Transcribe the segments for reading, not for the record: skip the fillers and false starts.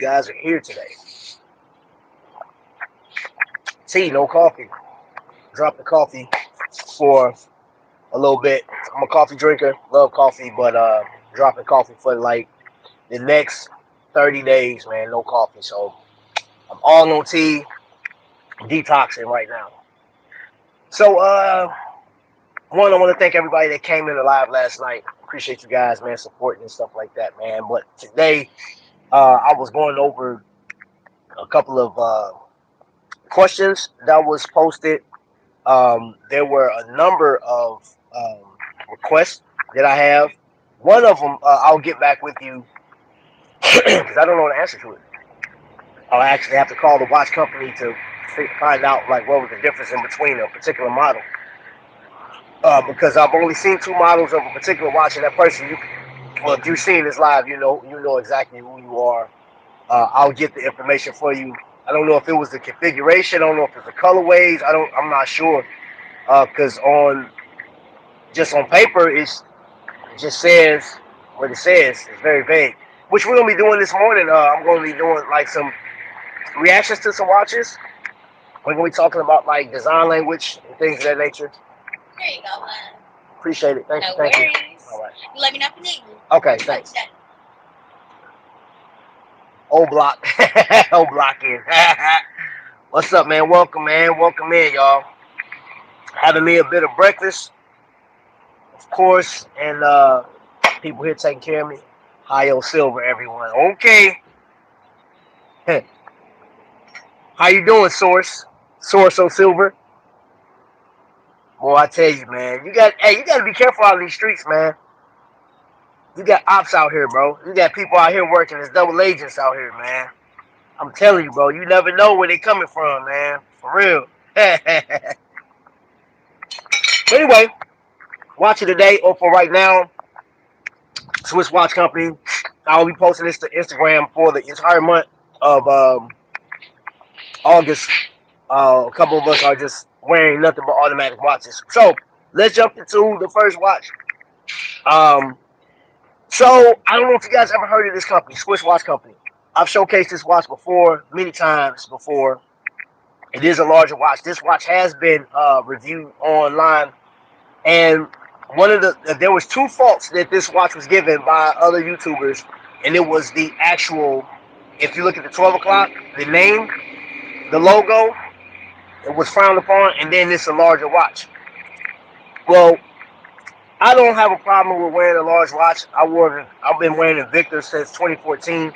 guys are here today. Tea, no coffee. Drop the coffee for a little bit. I'm a coffee drinker, love coffee, but dropping coffee for like the next 30 days, man. No coffee, so I'm all on tea, detoxing right now. So, one, I want to thank everybody that came in live last night. Appreciate you guys, man, supporting and stuff like that, man. But today, I was going over a couple of questions that was posted. There were a number of requests that I have. One of them, I'll get back with you because I don't know the answer to it. I'll actually have to call the watch company to find out like what was the difference in between a particular model. Because I've only seen two models of a particular watch, and that person, well, if you've seen this live, you know exactly who you are. I'll get the information for you. I don't know if it was the configuration. I don't know if it's the colorways. I'm not sure. Because on paper, it just says what it says. It's very vague. Which we're gonna be doing this morning. I'm gonna be doing like some reactions to some watches. We're gonna be talking about like design language and things of that nature. There you go, man. Appreciate it. Thank you. No Thank you. worries. All right. You let me know if you need me. Okay. Thanks. Old block. Old block in. What's up, man? Welcome, man. Welcome in, y'all. Having me a bit of breakfast, of course, and people here taking care of me. Hio Silver, everyone. Okay. How you doing, Source? Source O Silver. Boy, I tell you, man, you got to be careful out in these streets, man. You got ops out here, bro. You got people out here working as double agents out here, man. I'm telling you, bro. You never know where they coming from, man. For real. But anyway, watch it today or for right now. Swiss Watch Company. I'll be posting this to Instagram for the entire month of August. A couple of us are just wearing nothing but automatic watches. So let's jump into the first watch. Um, so I don't know if you guys ever heard of this company, Swiss Watch Company. I've showcased this watch before, many times before. It is a larger watch. This watch has been reviewed online, and there was two faults that this watch was given by other YouTubers, and it was the actual. If you look at the 12 o'clock, the name, the logo, it was frowned upon, and then it's a larger watch. Well, I don't have a problem with wearing a large watch. I've been wearing a Victor since 2014,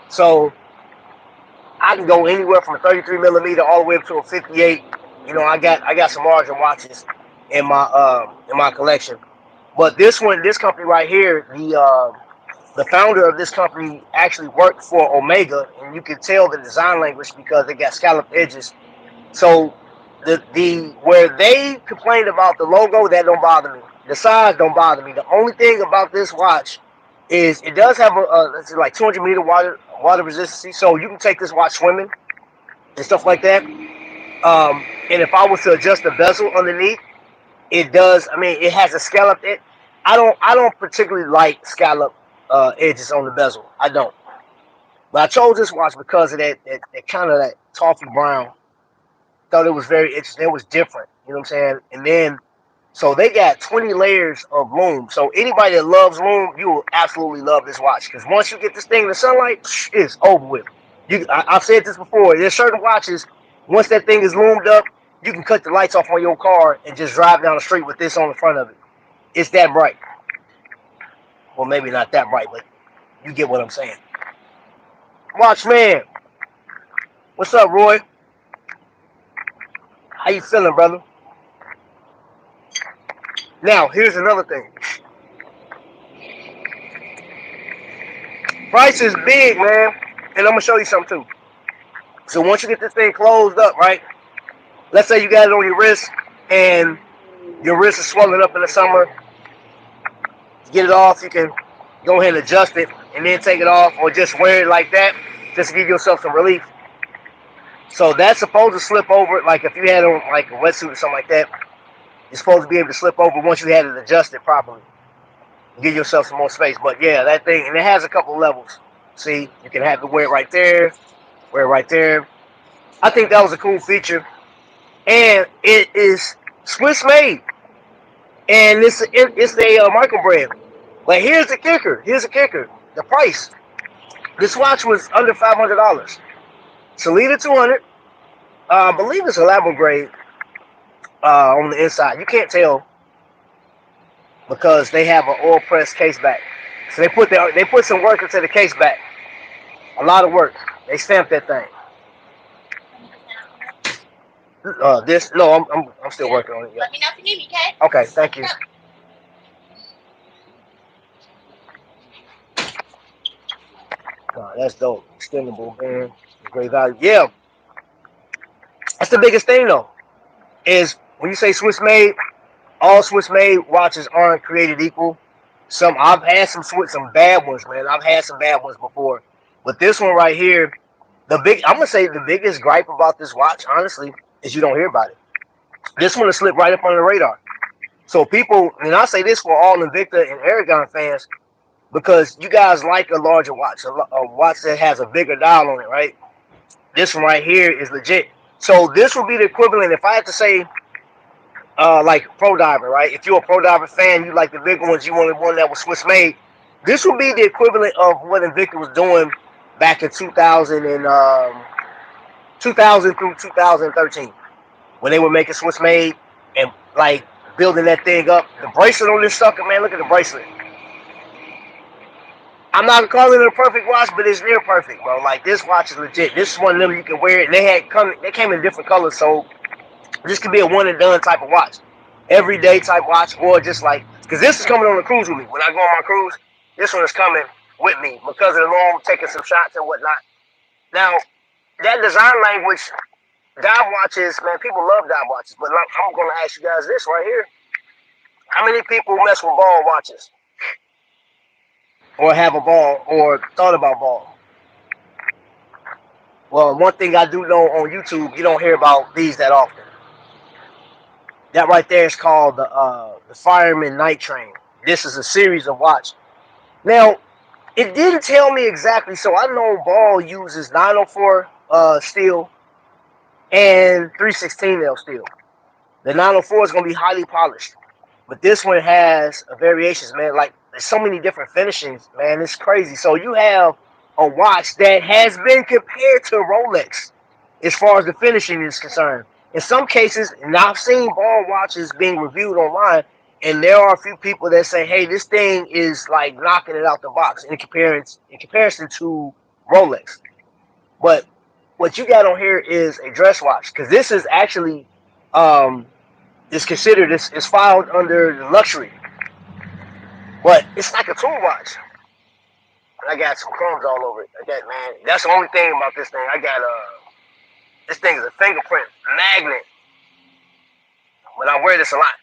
so I can go anywhere from a 33 millimeter all the way up to a 58. I got some larger watches in my collection. But this company right here, the founder of this company actually worked for Omega, and you can tell the design language because they got scalloped edges. So the where they complained about the logo, that don't bother me. The size don't bother me. The only thing about this watch is it does have let's say like 200-meter water resistance, so you can take this watch swimming and stuff like that. And if I was to adjust the bezel underneath, it does. I mean, it has a scallop. I don't particularly like scallop edges on the bezel. I don't. But I chose this watch because of that kind of that toffee brown. Thought it was very interesting. It was different. You know what I'm saying? And then, so they got 20 layers of loom. So anybody that loves loom, you will absolutely love this watch. Because once you get this thing in the sunlight, it's over with. I've said this before. There's certain watches, once that thing is loomed up, you can cut the lights off on your car and just drive down the street with this on the front of it. It's that bright. Well, maybe not that bright, but you get what I'm saying. Watchman, what's up, Roy? How you feeling, brother? Now, here's another thing. Price is big, man. And I'm going to show you something, too. So once you get this thing closed up, right? Let's say you got it on your wrist, and your wrist is swelling up in the summer. Get it off, you can go ahead and adjust it, and then take it off, or just wear it like that, just to give yourself some relief. So that's supposed to slip over, like if you had on like a wetsuit or something like that, you're supposed to be able to slip over once you had it adjusted properly. Give yourself some more space. But yeah, that thing, and it has a couple levels. See, you can have it wear it right there, wear it right there. I think that was a cool feature, and it is Swiss made, and it's a micro brand. But here's the kicker. Here's the kicker. The price. This watch was under $500. Salida 200. I believe it's a labo grade on the inside. You can't tell because they have an oil press case back. So they put some work into the case back. A lot of work. They stamped that thing. This no, I'm still working on it. Yeah. Let me know if you need me, okay? Okay, thank you. That's dope. Extendable, man. Great value. Yeah, that's the biggest thing though. Is when you say Swiss made, all Swiss made watches aren't created equal. I've had some bad ones, man. I've had some bad ones before, but this one right here, I'm gonna say the biggest gripe about this watch, honestly, is you don't hear about it. This one has slipped right up under the radar. So people, and I say this for all Invicta and Aragon fans, because you guys like a larger watch, a watch that has a bigger dial on it, right? This one right here is legit. So this would be the equivalent if I had to say, like Pro Diver, right? If you're a Pro Diver fan, you like the bigger ones, you wanted one that was Swiss made. This would be the equivalent of what Invicta was doing back in 2000 through 2013 when they were making Swiss made and like building that thing up. The bracelet on this sucker, man, look at the bracelet. I'm not calling it a perfect watch, but it's near perfect, bro. Like this watch is legit. This is one of them you can wear it. And they came in different colors, so this could be a one and done type of watch, everyday type watch, or just like because this is coming on the cruise with me. When I go on my cruise, this one is coming with me because of the long taking some shots and whatnot. Now that design language, dive watches, man, people love dive watches, but I'm gonna ask you guys this right here: how many people mess with ball watches, or have a ball, or thought about ball? Well, one thing I do know on YouTube, you don't hear about these that often. That right there is called the Fireman Night Train. This is a series of watch. Now, it didn't tell me exactly, so I know Ball uses 904 steel and 316 nail steel. The 904 is going to be highly polished, but this one has variations, man. Like there's so many different finishings, man. It's crazy. So you have a watch that has been compared to Rolex as far as the finishing is concerned. In some cases, and I've seen Ball watches being reviewed online, and there are a few people that say, "Hey, this thing is like knocking it out the box in comparison to Rolex." But what you got on here is a dress watch because this is actually um, is considered is filed under the luxury, but it's like a tool watch. I got some crumbs all over it. I got man. That's the only thing about this thing. I got this thing is a fingerprint magnet, but I wear this a lot.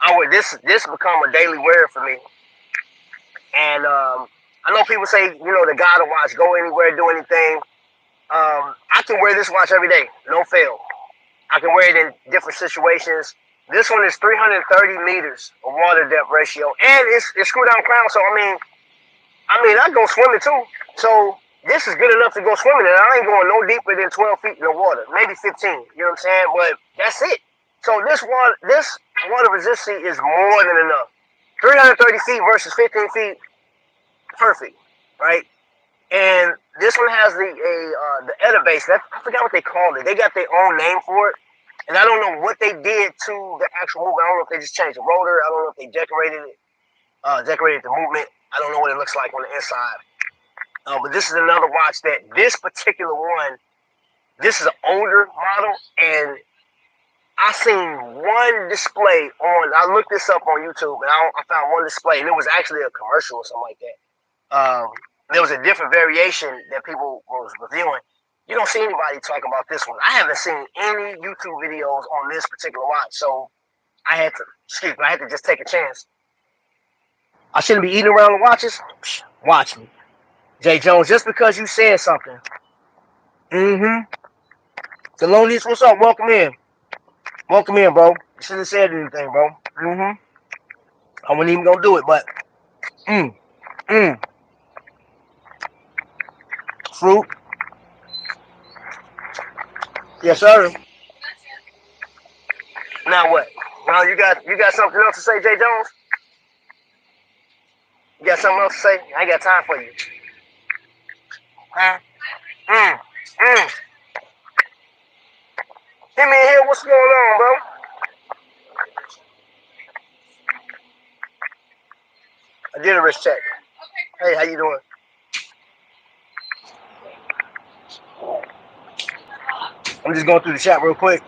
I wear this become a daily wear for me, and I know people say the God of watch, go anywhere, do anything. I can wear this watch every day, no fail. I can wear it in different situations. This one is 330 meters of water depth ratio, and it's screw down crown. So I go swimming too. So this is good enough to go swimming, and I ain't going no deeper than 12 feet in the water, maybe 15. You know what I'm saying? But that's it. So this water resistancy is more than enough. 330 feet versus 15 feet, perfect, right? And this one has the ETA base. I forgot what they called it. They got their own name for it. And I don't know what they did to the actual movement. I don't know if they just changed the rotor. I don't know if they decorated the movement. I don't know what it looks like on the inside. But this is another watch that this particular one, this is an older model, and I seen one display on. I looked this up on YouTube, and I found one display, and it was actually a commercial or something like that. There was a different variation that people was reviewing. You don't see anybody talk about this one. I haven't seen any YouTube videos on this particular watch, so I had to just take a chance. I shouldn't be eating around the watches. Psh, watch me, Jay Jones. Just because you said something. Mm-hmm. Thelonious, what's up? Welcome in, bro. You shouldn't have said anything, bro. Mm-hmm. I wasn't even gonna do it, but mm, mm. Fruit. Yes, sir. Now what? Now you got something else to say, Jay Jones? You got something else to say? I ain't got time for you. Huh? Mm. Mm. Hit me in here. What's going on, bro? I did a wrist check. Hey, how you doing? I'm just going through the chat real quick.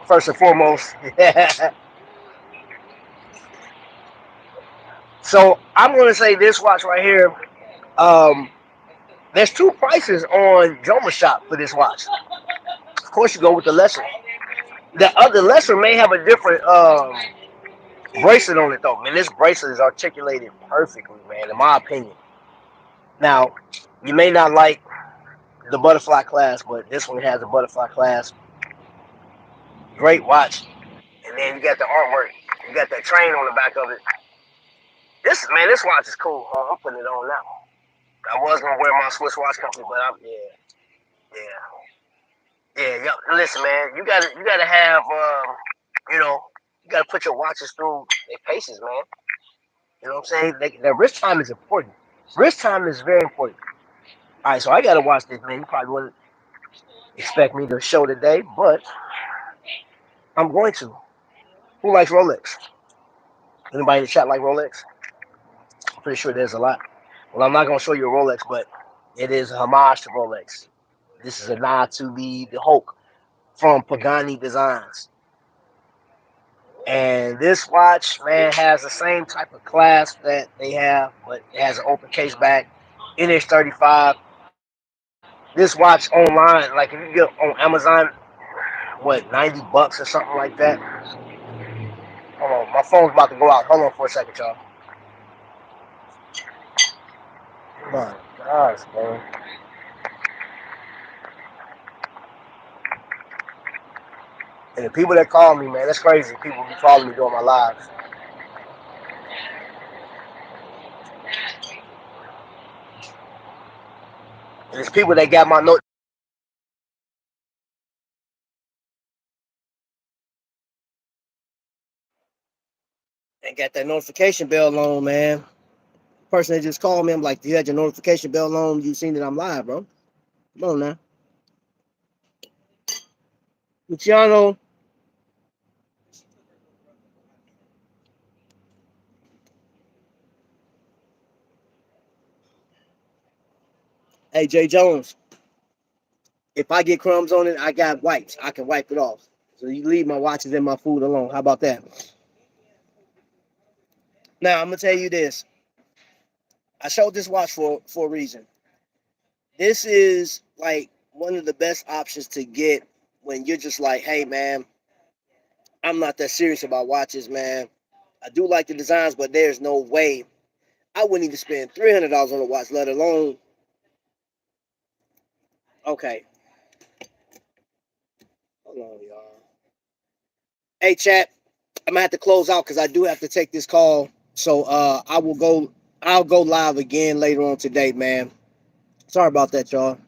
First and foremost. So I'm gonna say this watch right here. Um, there's two prices on Joma Shop for this watch. Of course, you go with the lesser. The other lesser may have a different bracelet on it though. Man, this bracelet is articulated perfectly, man, in my opinion. Now, you may not like the butterfly clasp, but this one has a butterfly clasp. Great watch. And then you got the artwork. You got that train on the back of it. This watch is cool. I'm putting it on now. I was gonna wear my Swiss watch company, but yeah. Listen, man, you gotta have you know, you gotta put your watches through their paces, man. You know what I'm saying? The wrist time is important. Wrist time is very important. All right, so I gotta watch this, man. You probably wouldn't expect me to show today, but I'm going to. Who likes Rolex? Anybody in the chat like Rolex? I'm pretty sure there's a lot. Well, I'm not gonna show you a Rolex, but it is a homage to Rolex. This is a nod to the Hulk from Pagani Designs. And this watch, man, has the same type of clasp that they have, but it has an open case back. NH35. This watch online, like if you get on Amazon, what, $90 or something like that. Hold on, my phone's about to go out. Hold on for a second, y'all. My gosh, man. And the people that call me, man, that's crazy. People be calling me during my lives. And it's people that got my note and got that notification bell on, man. Person that just called me, I'm like, you had your notification bell on, you seen that I'm live, bro. Come on now. Luciano. Hey, Jay Jones. If I get crumbs on it, I got wipes. I can wipe it off. So you leave my watches and my food alone. How about that? Now, I'm going to tell you this. I showed this watch for a reason. This is like one of the best options to get when you're just like, hey, man, I'm not that serious about watches, man. I do like the designs, but there's no way I wouldn't even spend $300 on a watch, let alone. Okay. Hold on, y'all. Hey, chat. I'm gonna have to close out because I do have to take this call. So I'll go live again later on today, man. Sorry about that, y'all.